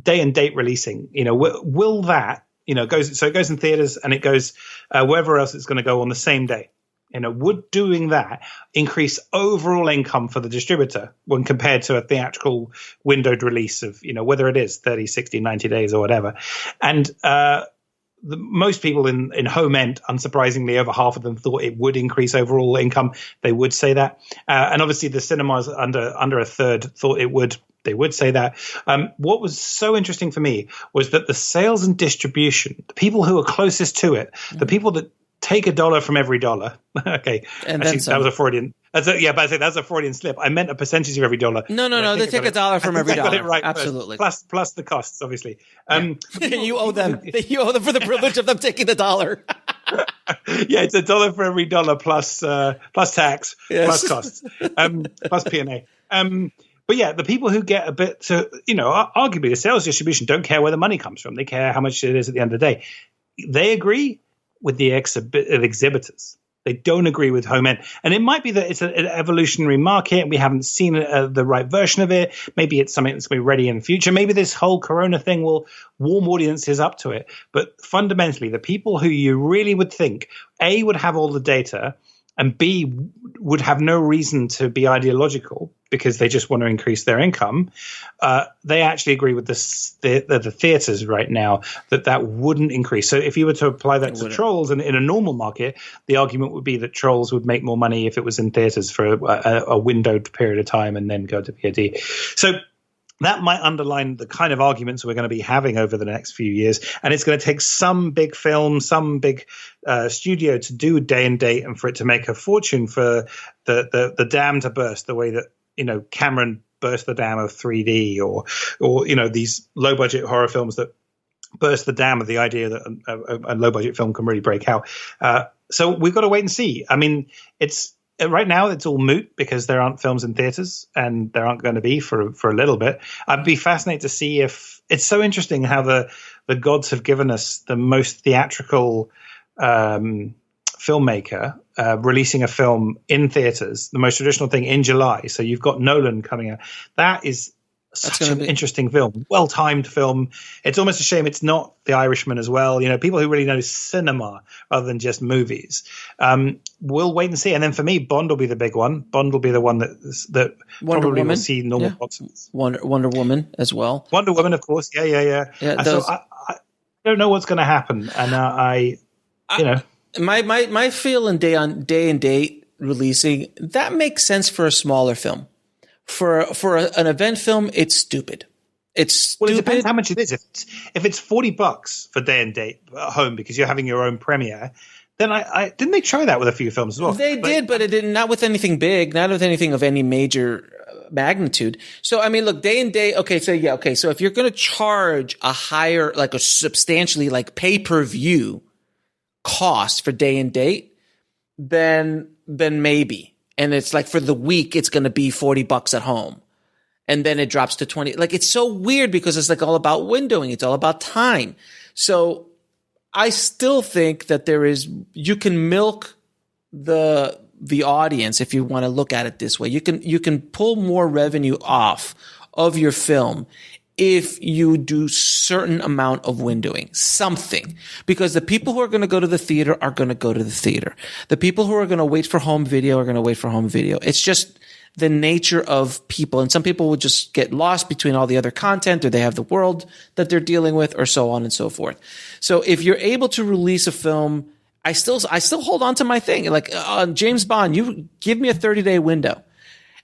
day and date releasing. Will that it goes in theaters and it goes wherever else it's going to go on the same day. Would doing that increase overall income for the distributor when compared to a theatrical windowed release of, whether it is 30, 60, 90 days or whatever? And most people in home end, unsurprisingly, over half of them thought it would increase overall income. They would say that. And obviously the cinemas under a third thought it would. They would say that. What was so interesting for me was that the sales and distribution, the people who are closest to it, the people that take $1 from every dollar. Okay, and actually, that was a Freudian. That's a Freudian slip. I meant a percentage of every dollar. No. They take $1 from every dollar. Got it right. Absolutely. Plus the costs, obviously. You owe them. You owe them for the privilege of them taking the $1. Yeah, it's $1 for every dollar plus tax, plus costs, plus P&A. But yeah, the people who get a bit arguably the sales distribution don't care where the money comes from. They care how much it is at the end of the day. They agree with the exhibitors. They don't agree with home end. And it might be that it's an evolutionary market and we haven't seen the right version of it. Maybe it's something that's going to be ready in the future. Maybe this whole Corona thing will warm audiences up to it. But fundamentally, the people who you really would think, A, would have all the data, and B, would have no reason to be ideological because they just want to increase their income, they actually agree with the theaters right now that wouldn't increase. So if you were to apply that to Trolls in a normal market, the argument would be that Trolls would make more money if it was in theaters for a windowed period of time and then go to VOD. So that might underline the kind of arguments we're going to be having over the next few years. And it's going to take some big film, some big studio to do day and date and for it to make a fortune for the dam to burst the way that, Cameron burst the dam of 3D or these low budget horror films that burst the dam of the idea that a low budget film can really break out. So we've got to wait and see. I mean, right now it's all moot because there aren't films in theaters and there aren't going to be for a little bit. I'd be fascinated to see if it's so interesting how the gods have given us the most theatrical filmmaker releasing a film in theaters, the most traditional thing in July. So you've got Nolan coming out. That is such an interesting film, well-timed film. It's almost a shame it's not The Irishman as well. People who really know cinema rather than just movies. We'll wait and see. And then for me, Bond will be the big one. Bond will be the one that probably will see normal box office. Wonder Woman as well. Wonder Woman, of course. Yeah. So I don't know what's going to happen, and my feeling day and date releasing that makes sense for a smaller film. For an event film, it's stupid. It's stupid. Well, it depends how much it is. If it's $40 for day and date at home because you're having your own premiere, then I didn't they try that with a few films as well? They did, but it didn't. Not with anything big. Not with anything of any major magnitude. So I mean, look, day and date. Okay, so So if you're going to charge a higher, like a substantially like pay-per-view cost for day and date, then maybe. And it's like for the week, it's going to be $40 at home. And then it drops to 20. Like, it's so weird because it's like all about windowing. It's all about time. So I still think that you can milk the audience if you want to look at it this way. You can pull more revenue off of your film if you do certain amount of windowing, something, because the people who are going to go to the theater are going to go to the theater. The people who are going to wait for home video are going to wait for home video. It's just the nature of people. And some people will just get lost between all the other content, or they have the world that they're dealing with, or so on and so forth. So if you're able to release a film, I still hold on to my thing. Like James Bond, you give me a 30-day window.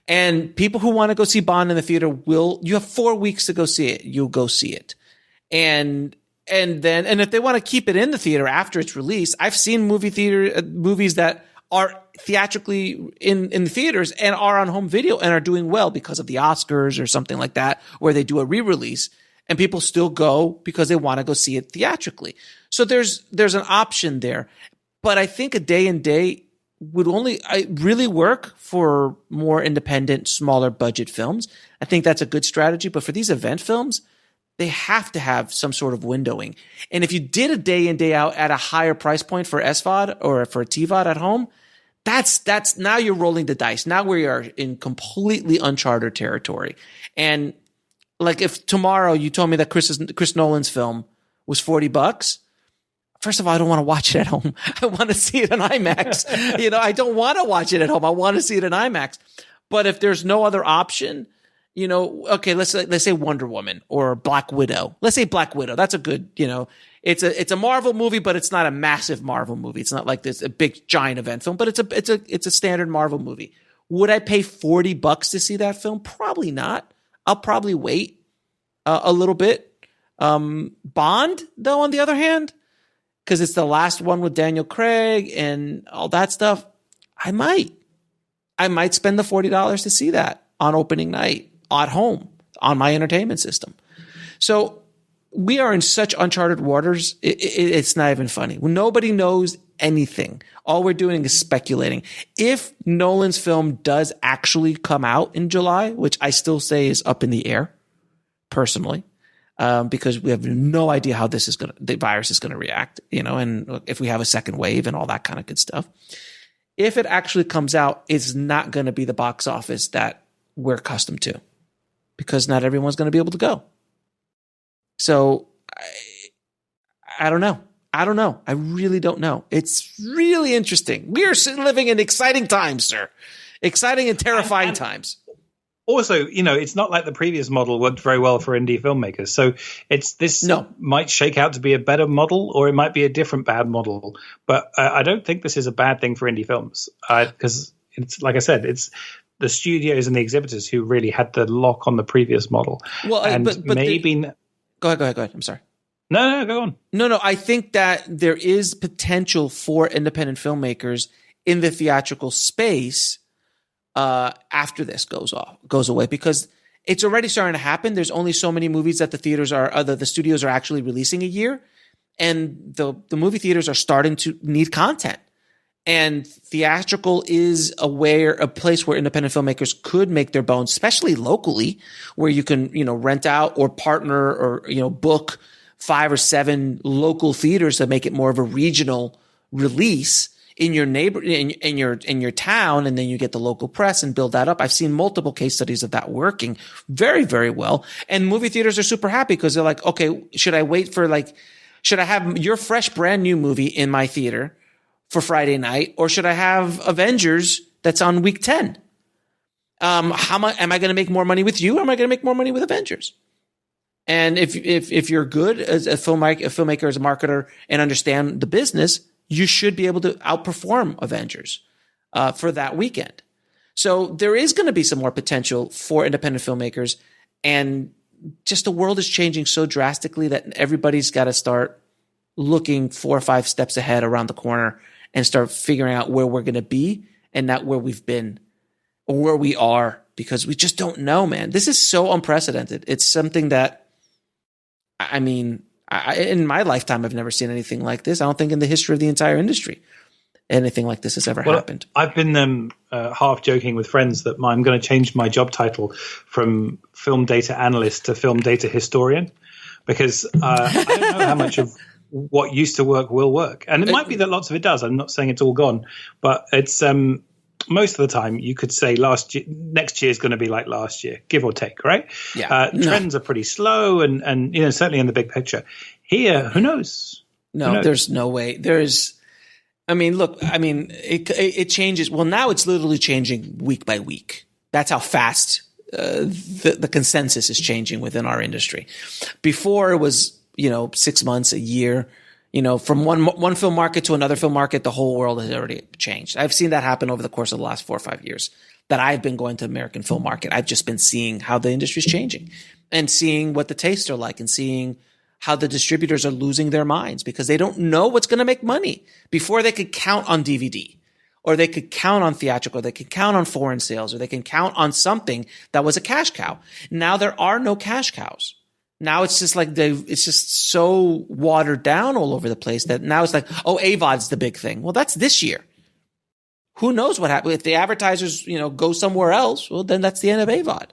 And people who want to go see Bond in the theater you have 4 weeks to go see it. You'll go see it. And if they want to keep it in the theater after it's released, I've seen movies that are theatrically in the theaters and are on home video and are doing well because of the Oscars or something like that, where they do a re-release and people still go because they want to go see it theatrically. So there's an option there. But I think a day and date would only really work for more independent, smaller budget films. I think that's a good strategy. But for these event films, they have to have some sort of windowing. And if you did a day in, day out at a higher price point for SVOD or for TVOD at home, that's now you're rolling the dice. Now we are in completely uncharted territory. And like if tomorrow you told me that Chris Nolan's film was $40, first of all, I don't want to watch it at home. I want to see it in IMAX. I don't want to watch it at home. I want to see it in IMAX. But if there's no other option, okay, let's say Wonder Woman or Black Widow. Let's say Black Widow. That's a good, it's a Marvel movie, but it's not a massive Marvel movie. It's not like this a big giant event film, but it's a standard Marvel movie. Would I pay $40 to see that film? Probably not. I'll probably wait a little bit. Bond, though, on the other hand, because it's the last one with Daniel Craig and all that stuff, I might spend the $40 to see that on opening night at home on my entertainment system. So we are in such uncharted waters. It's not even funny. Nobody knows anything. All we're doing is speculating. If Nolan's film does actually come out in July, which I still say is up in the air, personally, because we have no idea how the virus is going to react, and if we have a second wave and all that kind of good stuff. If it actually comes out, it's not going to be the box office that we're accustomed to, because not everyone's going to be able to go. So I don't know. I really don't know. It's really interesting. We are living in exciting times, sir. Exciting and terrifying times. Also, it's not like the previous model worked very well for indie filmmakers. So might shake out to be a better model, or it might be a different bad model. But I don't think this is a bad thing for indie films, because it's like I said, it's the studios and the exhibitors who really had the lock on the previous model. Well, Go ahead. I'm sorry. No, go on. No. I think that there is potential for independent filmmakers in the theatrical space after this goes away, because it's already starting to happen. There's only so many movies that the studios are actually releasing a year, and the movie theaters are starting to need content. And theatrical is a place where independent filmmakers could make their bones, especially locally, where you can, rent out or partner or, book 5 or 7 local theaters to make it more of a regional release in your in your town, and then you get the local press and build that up. I've seen multiple case studies of that working very, very well. And movie theaters are super happy because they're like, okay, should I wait for should I have your fresh brand new movie in my theater for Friday night, or should I have Avengers that's on week 10? How much am I going to make more money with you, or am I going to make more money with Avengers? And if you're good as a filmmaker, as a marketer, and understand the business, you should be able to outperform Avengers for that weekend. So there is going to be some more potential for independent filmmakers, and just the world is changing so drastically that everybody's got to start looking 4 or 5 steps ahead around the corner and start figuring out where we're going to be and not where we've been or where we are, because we just don't know, man. This is so unprecedented. It's something that, I mean, in my lifetime, I've never seen anything like this. I don't think in the history of the entire industry anything like this has ever happened. I've been half joking with friends that I'm going to change my job title from film data analyst to film data historian, because I don't know how much of what used to work will work. And it might be that lots of it does. I'm not saying it's all gone, but it's most of the time you could say next year is going to be like last year, give or take, right? Yeah. Trends are pretty slow and certainly in the big picture. Here, who knows? No, there's no way. It changes. Well, now it's literally changing week by week. That's how fast the consensus is changing within our industry. Before it was, 6 months, a year, from one film market to another film market, the whole world has already changed. I've seen that happen over the course of the last 4 or 5 years that I've been going to American film market. I've just been seeing how the industry is changing and seeing what the tastes are like and seeing how the distributors are losing their minds because they don't know what's going to make money. Before they could count on DVD, or they could count on theatrical, they could count on foreign sales, or they can count on something that was a cash cow. Now there are no cash cows. Now it's just like it's just so watered down all over the place that now it's like, oh, AVOD's the big thing. Well, that's this year. Who knows what happens if the advertisers, go somewhere else? Well, then that's the end of AVOD.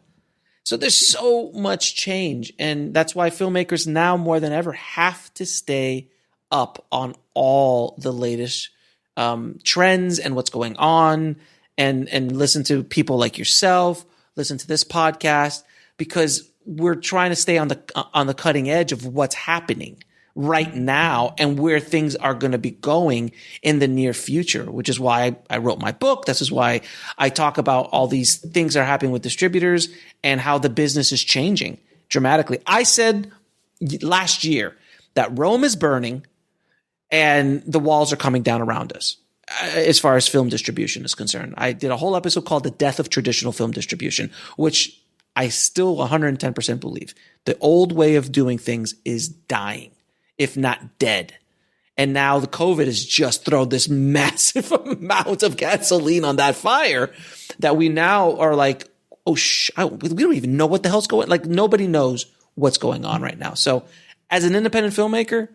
So there's so much change, and that's why filmmakers now more than ever have to stay up on all the latest trends and what's going on, and listen to people like yourself, listen to this podcast, because we're trying to stay on the cutting edge of what's happening right now and where things are going to be going in the near future, which is why I wrote my book. This is why I talk about all these things that are happening with distributors and how the business is changing dramatically. I said last year that Rome is burning and the walls are coming down around us as far as film distribution is concerned. I did a whole episode called The Death of Traditional Film Distribution, which I still 110% believe the old way of doing things is dying, if not dead. And now the COVID has just thrown this massive amount of gasoline on that fire that we now are like, we don't even know what the hell's going on. Like, nobody knows what's going on right now. So as an independent filmmaker,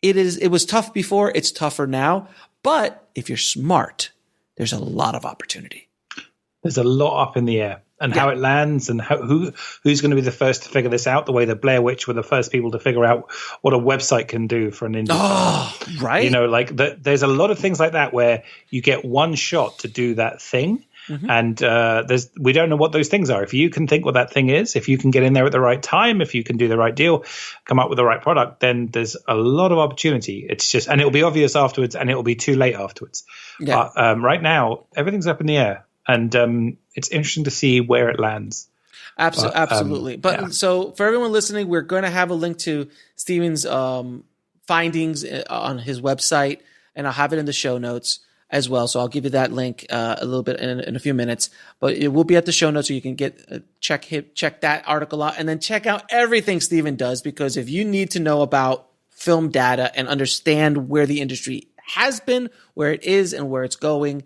it was tough before, it's tougher now. But if you're smart, there's a lot of opportunity. There's a lot up in the air. And how it lands, and who's going to be the first to figure this out, the way the Blair Witch were the first people to figure out what a website can do for an indie. Oh, right. There's a lot of things like that where you get one shot to do that thing. Mm-hmm. And we don't know what those things are. If you can think what that thing is, if you can get in there at the right time, if you can do the right deal, come up with the right product, then there's a lot of opportunity. It's just, and it will be obvious afterwards, and it will be too late afterwards. Yeah. But right now, everything's up in the air. And it's interesting to see where it lands. Absolutely. So for everyone listening, we're going to have a link to Steven's findings on his website, and I'll have it in the show notes as well. So I'll give you that link a little bit in a few minutes. But it will be at the show notes, so you can get check that article out, and then check out everything Steven does. Because if you need to know about film data and understand where the industry has been, where it is, and where it's going,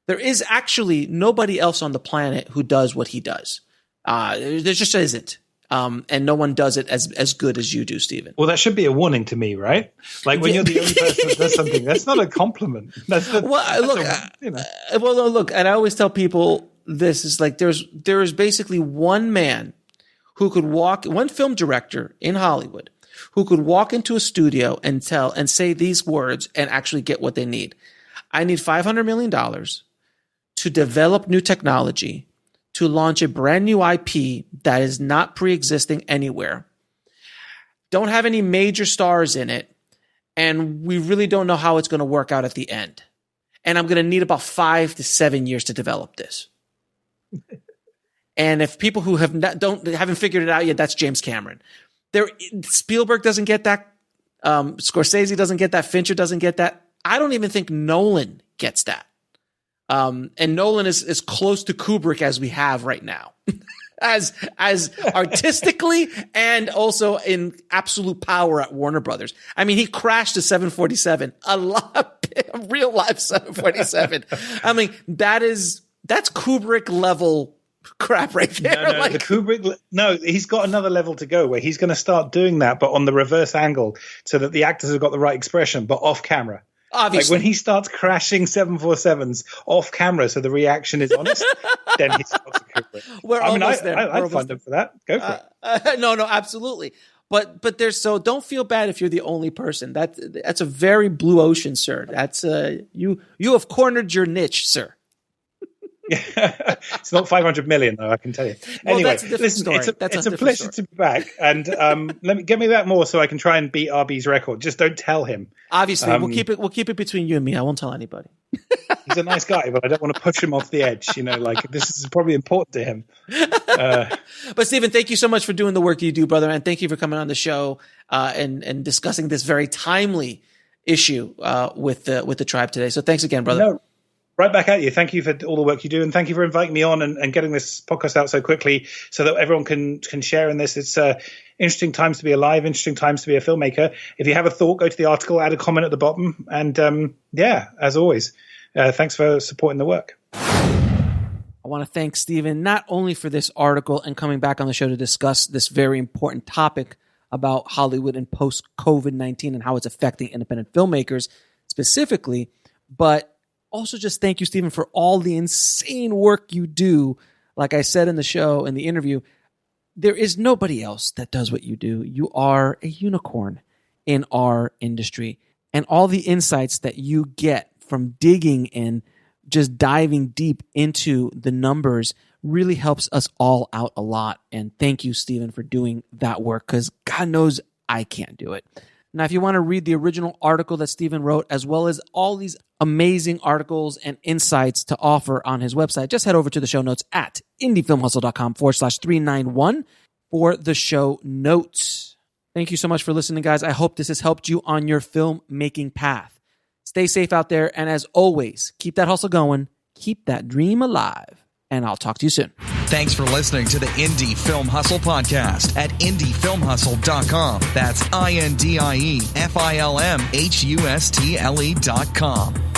there is actually nobody else on the planet who does what he does. There just isn't. And no one does it as good as you do, Steven. Well, that should be a warning to me, right? Like when you're the only person that does something, that's not a compliment. Look, and I always tell people this is like there is basically one man who could one film director in Hollywood who could walk into a studio and say these words and actually get what they need. I need $500 million to develop new technology, to launch a brand new IP that is not pre-existing anywhere. Don't have any major stars in it. And we really don't know how it's going to work out at the end. And I'm going to need about 5 to 7 years to develop this. And if people who haven't figured it out yet, that's James Cameron. Spielberg doesn't get that. Scorsese doesn't get that. Fincher doesn't get that. I don't even think Nolan gets that. And Nolan is as close to Kubrick as we have right now. as artistically and also in absolute power at Warner Brothers. I mean, he crashed a 747, a real life 747. I mean, that's Kubrick level crap right there. He's got another level to go where he's going to start doing that, but on the reverse angle so that the actors have got the right expression, but off camera. Obviously. Like when he starts crashing 747s off camera so the reaction is honest, then he's Kubrick. We're almost there. I'd fund him for that. Go for it. No, absolutely. But don't feel bad if you're the only person. That's a very blue ocean, sir. That's you have cornered your niche, sir. It's not 500 million, though, I can tell you. Well, anyway, listen, it's a pleasure to be back, and get me back more so I can try and beat RB's record. Just don't tell him. Obviously, we'll keep it between you and me. I won't tell anybody. He's a nice guy, but I don't want to push him off the edge. This is probably important to him. But Stephen, thank you so much for doing the work you do, brother, and thank you for coming on the show and discussing this very timely issue with the tribe today. So thanks again, brother. No. Right back at you. Thank you for all the work you do, and thank you for inviting me on and getting this podcast out so quickly so that everyone can share in this. It's interesting times to be alive, interesting times to be a filmmaker. If you have a thought, go to the article, add a comment at the bottom, and as always, thanks for supporting the work. I want to thank Stephen not only for this article and coming back on the show to discuss this very important topic about Hollywood and post-COVID-19 and how it's affecting independent filmmakers specifically, but also just thank you, Stephen, for all the insane work you do. Like I said in the show, in the interview, there is nobody else that does what you do. You are a unicorn in our industry. And all the insights that you get from digging and just diving deep into the numbers really helps us all out a lot. And thank you, Stephen, for doing that work, because God knows I can't do it. Now, if you want to read the original article that Stephen wrote, as well as all these amazing articles and insights to offer on his website, just head over to the show notes at indiefilmhustle.com/391 for the show notes. Thank you so much for listening, guys. I hope this has helped you on your filmmaking path. Stay safe out there. And as always, keep that hustle going. Keep that dream alive. And I'll talk to you soon. Thanks for listening to the Indie Film Hustle podcast at indiefilmhustle.com. That's INDIEFILMHUSTLE.com.